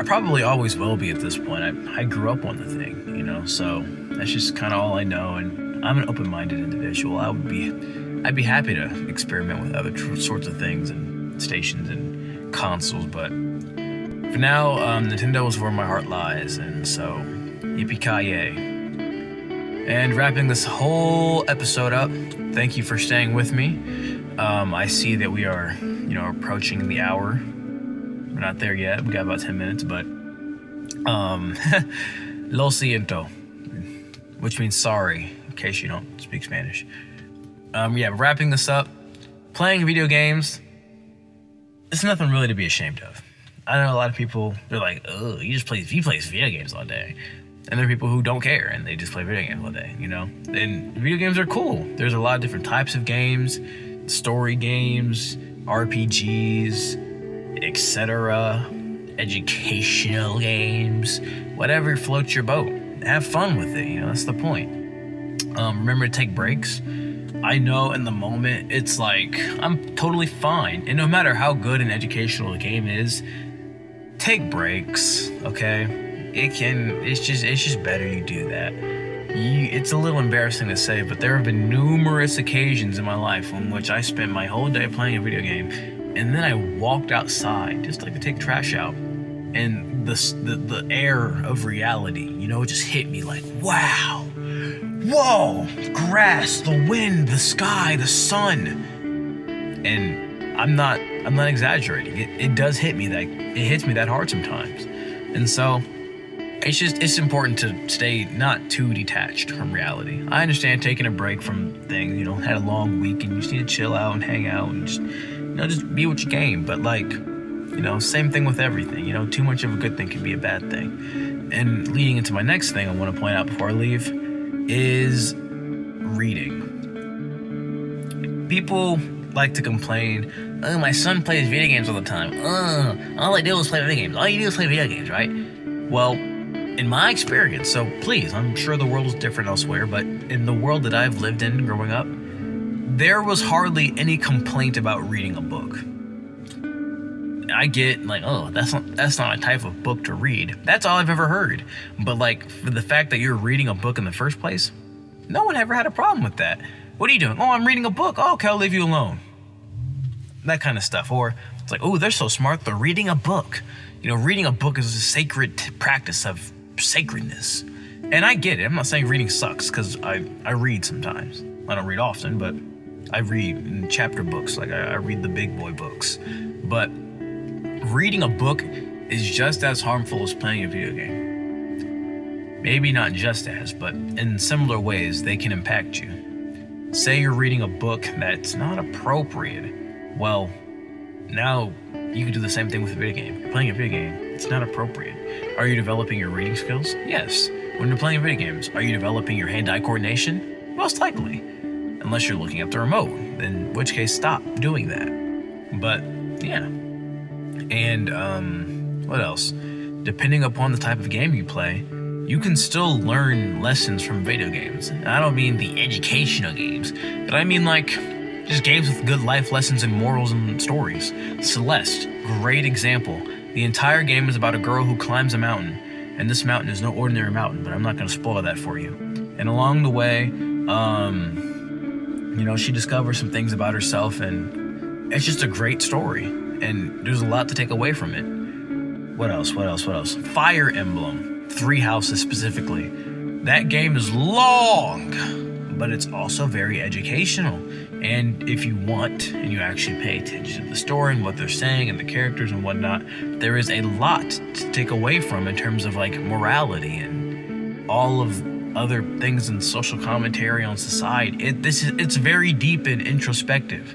I probably always will be at this point. I grew up on the thing, you know, so that's just kind of all I know, and I'm an open-minded individual. I'd be happy to experiment with other sorts of things and stations and consoles, but for now, Nintendo is where my heart lies, and so yippee-ki-yay. And wrapping this whole episode up, thank you for staying with me. I see that we are, approaching the hour. We're not there yet. We got about 10 minutes, but lo siento, which means sorry, in case you don't speak Spanish. Wrapping this up, playing video games, it's nothing really to be ashamed of. I know a lot of people, they're like, oh, he plays video games all day. And there are people who don't care and they just play video games all day, And video games are cool. There's a lot of different types of games, story games, RPGs, etc., educational games, whatever floats your boat. Have fun with it, that's the point. Remember to take breaks. I know in the moment it's like I'm totally fine, and no matter how good an educational game is, take breaks, okay? It's just better you do that. It's a little embarrassing to say, but there have been numerous occasions in my life in which I spent my whole day playing a video game, and then I walked outside just like to take trash out, and the air of reality, it just hit me like, wow, whoa, grass, the wind, the sky, the sun, and I'm not exaggerating. It does hit me it hits me that hard sometimes, and so. It's important to stay not too detached from reality. I understand taking a break from things, had a long week and you just need to chill out and hang out and just be with your game. But same thing with everything, too much of a good thing can be a bad thing. And leading into my next thing I want to point out before I leave is reading. People like to complain, oh, my son plays video games all the time. All I do is play video games. All you do is play video games, right? Well, in my experience, so please, I'm sure the world is different elsewhere, but in the world that I've lived in growing up, there was hardly any complaint about reading a book. I get that's not a type of book to read. That's all I've ever heard. But for the fact that you're reading a book in the first place, no one ever had a problem with that. What are you doing? Oh, I'm reading a book. Oh, okay, I'll leave you alone. That kind of stuff. Or it's like, oh, they're so smart, they're reading a book. Reading a book is a sacred practice of sacredness. And I get it. I'm not saying reading sucks, because I read sometimes. I don't read often, but I read in chapter books. I read the big boy books. But reading a book is just as harmful as playing a video game. Maybe not just as, but in similar ways they can impact you. Say you're reading a book that's not appropriate. Well, now you can do the same thing with a video game. You're playing a video game, it's not appropriate. Are you developing your reading skills? Yes. When you're playing video games, are you developing your hand-eye coordination? Most likely. Unless you're looking at the remote, in which case stop doing that. But, yeah. And, what else? Depending upon the type of game you play, you can still learn lessons from video games. And I don't mean the educational games, but I mean just games with good life lessons and morals and stories. Celeste, great example. The entire game is about a girl who climbs a mountain, and this mountain is no ordinary mountain, but I'm not going to spoil that for you. And along the way, she discovers some things about herself, and it's just a great story, and there's a lot to take away from it. What else? Fire Emblem, 3 Houses specifically. That game is long, but it's also very educational. And if you want, and you actually pay attention to the story and what they're saying and the characters and whatnot, there is a lot to take away from in terms of morality and all of other things in social commentary on society. It's very deep and introspective.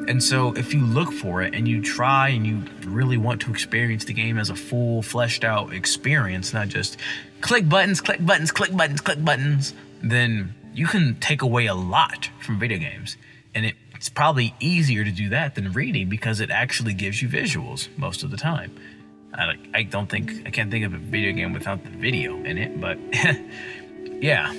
And so if you look for it and you try and you really want to experience the game as a full, fleshed out experience, not just click buttons, click buttons, click buttons, click buttons, then you can take away a lot from video games. And it's probably easier to do that than reading because it actually gives you visuals most of the time. I can't think of a video game without the video in it, but yeah.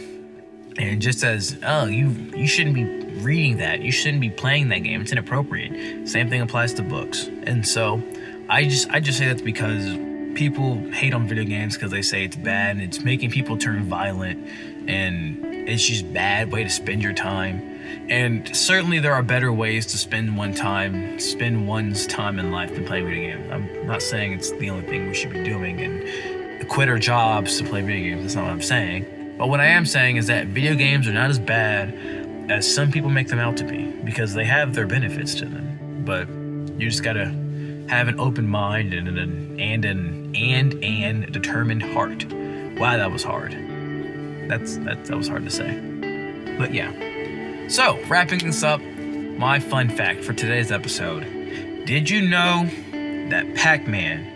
And just as, you shouldn't be reading that. You shouldn't be playing that game. It's inappropriate. Same thing applies to books. And so I just say that's because people hate on video games because they say it's bad and it's making people turn violent and it's just bad way to spend your time. And certainly there are better ways to spend one's time in life than playing video games. I'm not saying it's the only thing we should be doing and quit our jobs to play video games. That's not what I'm saying. But what I am saying is that video games are not as bad as some people make them out to be because they have their benefits to them. But you just gotta have an open mind and an determined heart. Wow, that was hard. That was hard to say. But yeah. So, wrapping this up, my fun fact for today's episode. Did you know that Pac-Man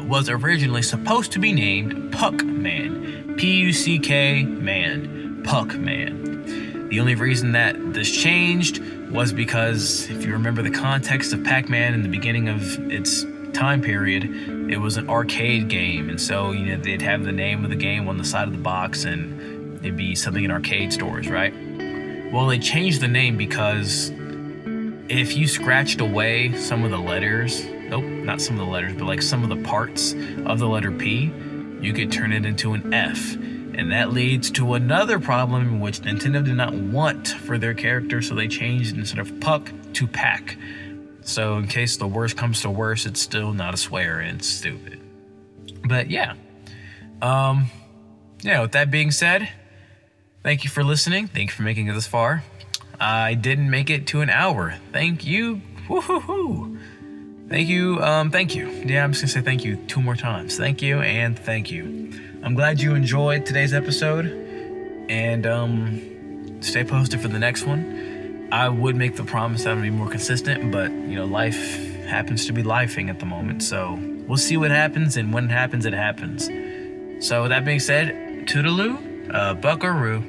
was originally supposed to be named Puck-Man. P-U-C-K man. Puck-Man. The only reason that this changed was because if you remember the context of Pac-Man in the beginning of its time period, it was an arcade game, and so they'd have the name of the game on the side of the box and it'd be something in arcade stores, right? Well, they changed the name because if you scratched away some of the letters, not some of the letters, but like some of the parts of the letter P, you could turn it into an F. And that leads to another problem which Nintendo did not want for their character, so they changed instead of Puck to Pack. So in case the worst comes to worst, it's still not a swear and it's stupid. But yeah. With that being said, thank you for listening. Thank you for making it this far. I didn't make it to an hour. Thank you. Woo-hoo-hoo. Thank you. Thank you. Yeah, I'm just gonna say thank you 2 more times. Thank you and thank you. I'm glad you enjoyed today's episode, and stay posted for the next one. I would make the promise that I'd be more consistent, but life happens to be lifing at the moment, so we'll see what happens, and when it happens, it happens. So with that being said, toodaloo, buckaroo.